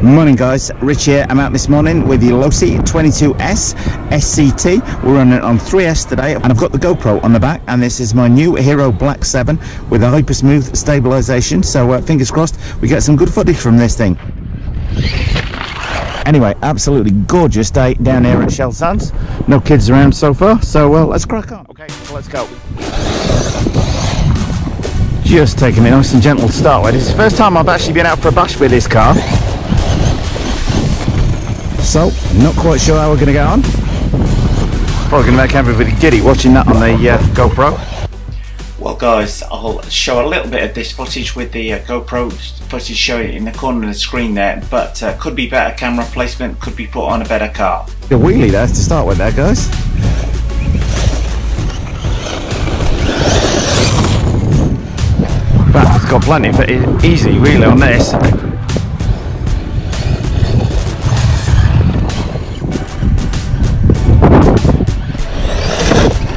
Morning guys, Rich here. I'm out this morning with the Losi 22S SCT. We're running it on 3S today, and I've got the GoPro on the back, and this is my new Hero Black 7 with a hyper smooth stabilization, so fingers crossed we get some good footage from this thing. Anyway, absolutely gorgeous day down here at Shell Sands. No kids around so far, so let's crack on. Okay, so let's go. Just taking it nice and gentle to start with. It's the first time I've actually been out for a bash with this car, so not quite sure how we're going to get on. Probably going to make everybody giddy watching that on the GoPro. Well guys, I'll show a little bit of this footage with the GoPro footage showing it in the corner of the screen there, but could be better camera placement, could be put on a better car. The wheelie there to start with there, guys. But it's got plenty of easy really on this.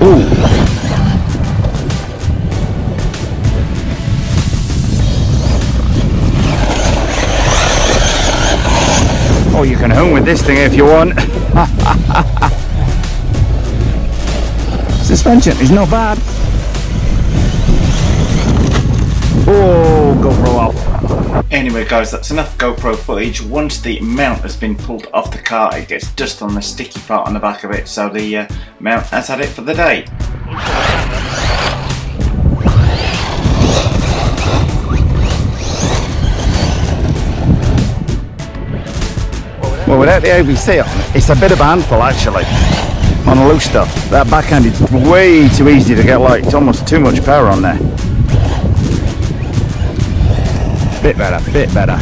Ooh. Oh, you can home with this thing if you want. Suspension is not bad. Oh, GoPro off. Anyway guys, that's enough GoPro footage. Once the mount has been pulled off the car, it gets dust on the sticky part on the back of it, so the mount has had it for the day. Well, without the ABC on, it's a bit of a handful actually. On the loose stuff, that backhand is way too easy to get light. It's almost too much power on there. Bit better, bit better.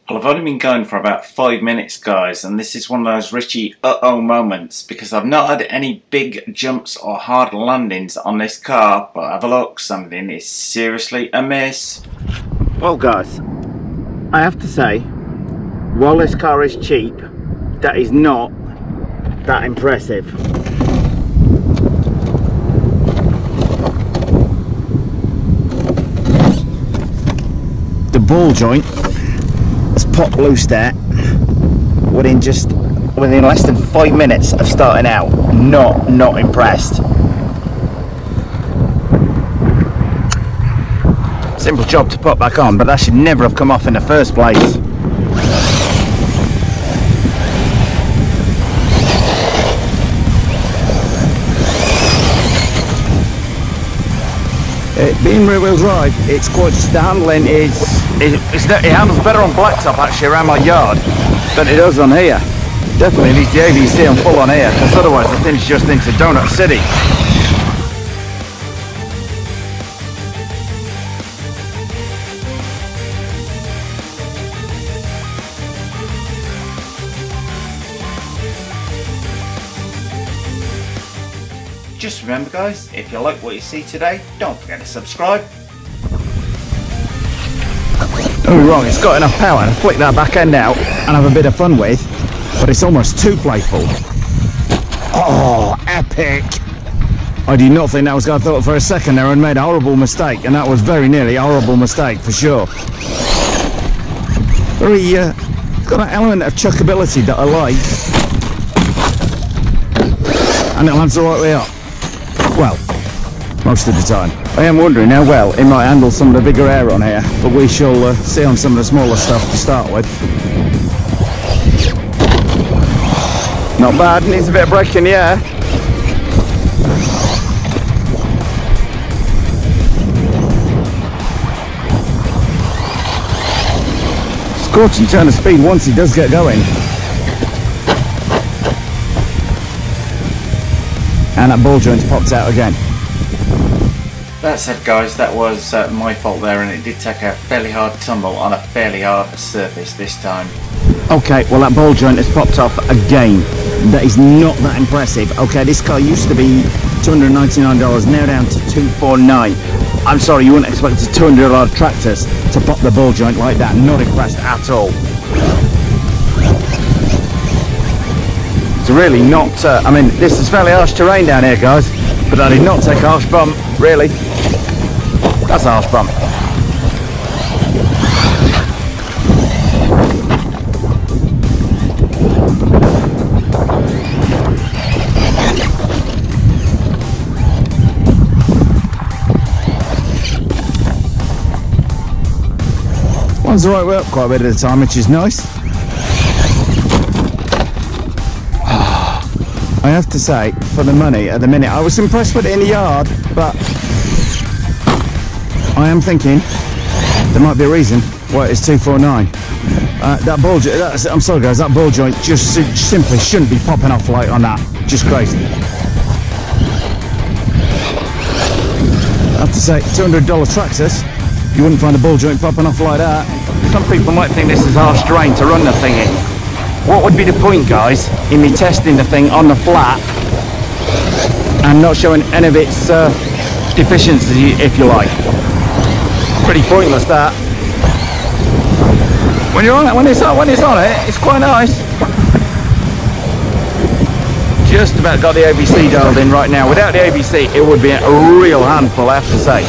I've only been going for about 5 minutes guys, and this is one of those Richie uh-oh moments, because I've not had any big jumps or hard landings on this car, but have a look, something is seriously amiss. Well guys, I have to say, while this car is cheap, that is not that impressive. The ball joint popped loose there within less than 5 minutes of starting out. Not impressed. Simple job to put back on, but that should never have come off in the first place. Being rear wheel drive, it's quite just, the handling it handles better on blacktop actually around my yard than it does on here. Definitely needs the ABC on full on here, because otherwise the thing's just into Donut City. Just remember guys, if you like what you see today, don't forget to subscribe. Don't be wrong, it's got enough power to flick that back end out and have a bit of fun with, but it's almost too playful. Oh, epic! I do not think that was, I thought for a second there and made a horrible mistake, and that was very nearly a horrible mistake for sure. It's got an element of chuckability that I like, and it lands the right way up. Well, most of the time. I am wondering how well it might handle some of the bigger air on here, but we shall see on some of the smaller stuff to start with. Not bad, needs a bit of brake in the air. Scorching turn of speed once he does get going. And that ball joint's popped out again. That said guys, that was my fault there, and it did take a fairly hard tumble on a fairly hard surface this time. Okay, well that ball joint has popped off again. That is not that impressive. Okay, this car used to be $299, now down to $249. I'm sorry, you wouldn't expect a $200 tractors to pop the ball joint like that. Not impressed at all. It's really not, I mean, this is fairly harsh terrain down here, guys, but I did not take a harsh bump, really. That's a harsh bump. One's the right way up quite a bit of the time, which is nice. I have to say, for the money at the minute, I was impressed with it in the yard, but I am thinking there might be a reason why it's 249. That ball joint, I'm sorry guys, that ball joint just simply shouldn't be popping off like on that. Just crazy. I have to say, $200 Traxxas, you wouldn't find a ball joint popping off like that. Some people might think this is harsh terrain to run the thing in. What would be the point, guys, in me testing the thing on the flat and not showing any of its deficiencies, if you like? Pretty pointless, that. When you're on it, when it's on it, it's quite nice. Just about got the ABC dialed in right now. Without the ABC, it would be a real handful, I have to say.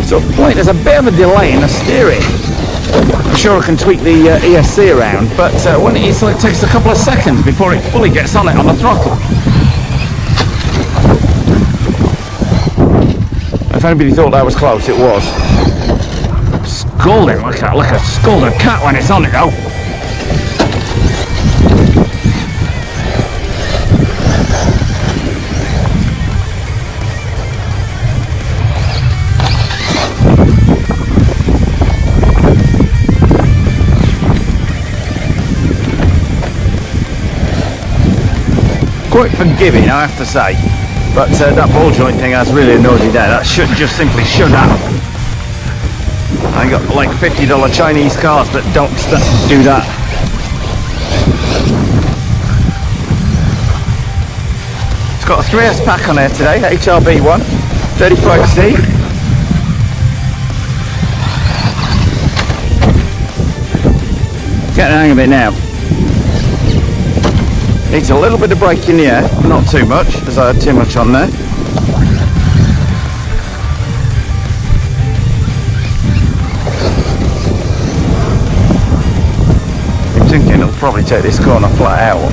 So there's a bit of a delay in the steering. I'm sure I can tweak the ESC around, but when it takes a couple of seconds before it fully gets on it on the throttle. If anybody thought that was close, it was. Scalding like a scalded cat when it's on it though. Quite forgiving, I have to say, but that ball joint thing has really annoyed me there. That should just simply should happen. I got like $50 Chinese cars that don't do that. It's got a 3S pack on there today, HRB one, 35C. Getting the hang of it now. Needs a little bit of brake in the air, not too much, as I had too much on there. I'm thinking it'll probably take this corner flat out.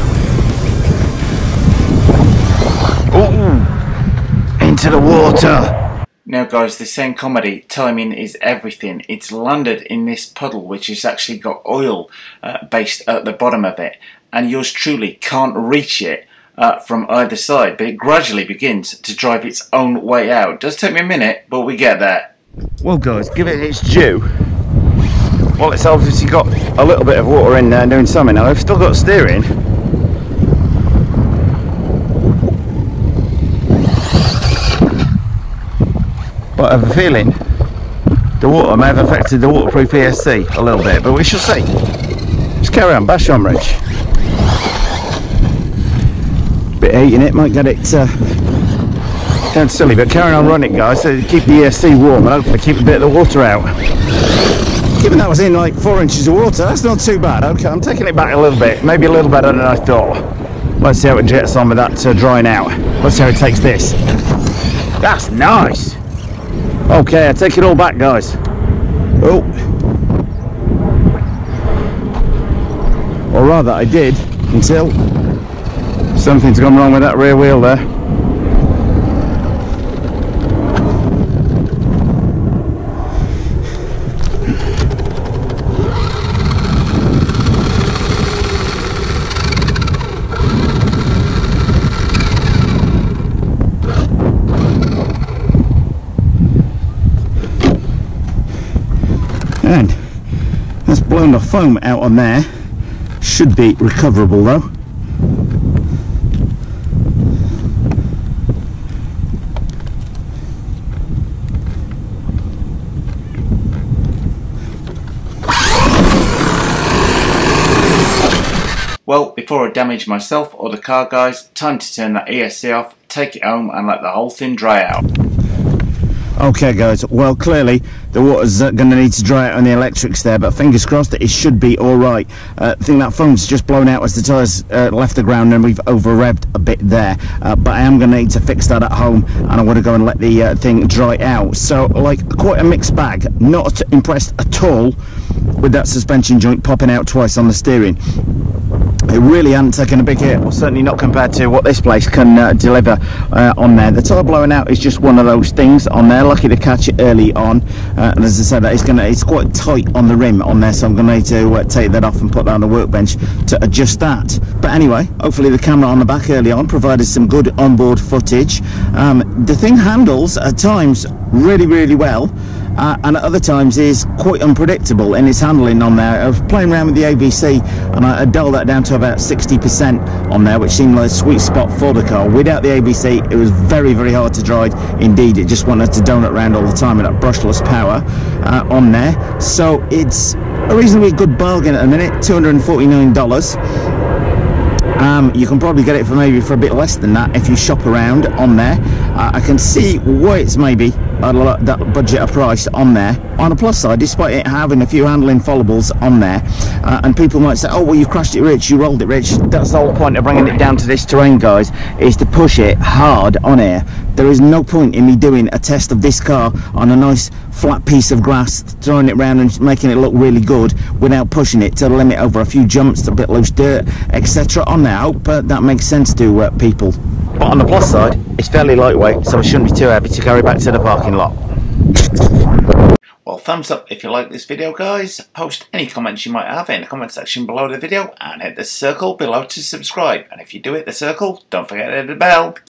Ooh! Into the water! Now guys, the same comedy, timing is everything. It's landed in this puddle which has actually got oil based at the bottom of it, and yours truly can't reach it from either side, but it gradually begins to drive its own way out. It does take me a minute, but we get there. Well guys, give it its due. Well, it's obviously got a little bit of water in there doing something. Now I've still got steering. But I have a feeling the water may have affected the waterproof ESC a little bit, but we shall see. Just carry on, bash on, Rich. Bit of heat in it, might get it down silly, but carry on running, guys, so keep the ESC warm and hopefully keep a bit of the water out. Given that was in like 4 inches of water, that's not too bad. Okay, I'm taking it back a little bit, maybe a little better than I thought. Let's see how it jets on with that drying out. Let's see how it takes this. That's nice! Okay, I take it all back, guys. Oh. Or rather, I did, until something's gone wrong with that rear wheel there. And that's blown the foam out on there. Should be recoverable though. Well, before I damage myself or the car, guys, time to turn that ESC off, take it home and let the whole thing dry out. Okay guys, well clearly the water's going to need to dry out on the electrics there, but fingers crossed that it should be alright. I think that foam's just blown out as the tyres left the ground and we've over-revved a bit there, but I am going to need to fix that at home and I want to go and let the thing dry out. So like quite a mixed bag, not impressed at all with that suspension joint popping out twice on the steering. It really hadn't taken a big hit, or certainly not compared to what this place can deliver on there. The tyre blowing out is just one of those things on there. Lucky to catch it early on, and as I said, it's quite tight on the rim on there, so I'm going to need to take that off and put that on the workbench to adjust that. But anyway, hopefully the camera on the back early on provided some good onboard footage. The thing handles at times really well. And at other times is quite unpredictable in its handling on there. I was playing around with the ABC and I dialed that down to about 60% on there, which seemed like a sweet spot for the car. Without the ABC, it was very hard to drive indeed. It just wanted to donut around all the time with that brushless power on there. So it's a reasonably good bargain at the minute, $249. You can probably get it for maybe for a bit less than that if you shop around on there. I can see why it's maybe that budget a price on there. On the plus side, despite it having a few handling follables on there, and people might say, oh well, you crashed it rich, you rolled it rich. That's the whole point of bringing it down to this terrain, guys, is to push it hard on air. There is no point in me doing a test of this car on a nice flat piece of grass, throwing it around and making it look really good without pushing it to the limit over a few jumps, a bit loose dirt, etc. on there. I hope that makes sense to people. But on the plus side, it's fairly lightweight, so it shouldn't be too heavy to carry back to the parking lot. Well, thumbs up if you like this video, guys. Post any comments you might have in the comment section below the video and hit the circle below to subscribe. And if you do hit the circle, don't forget to hit the bell.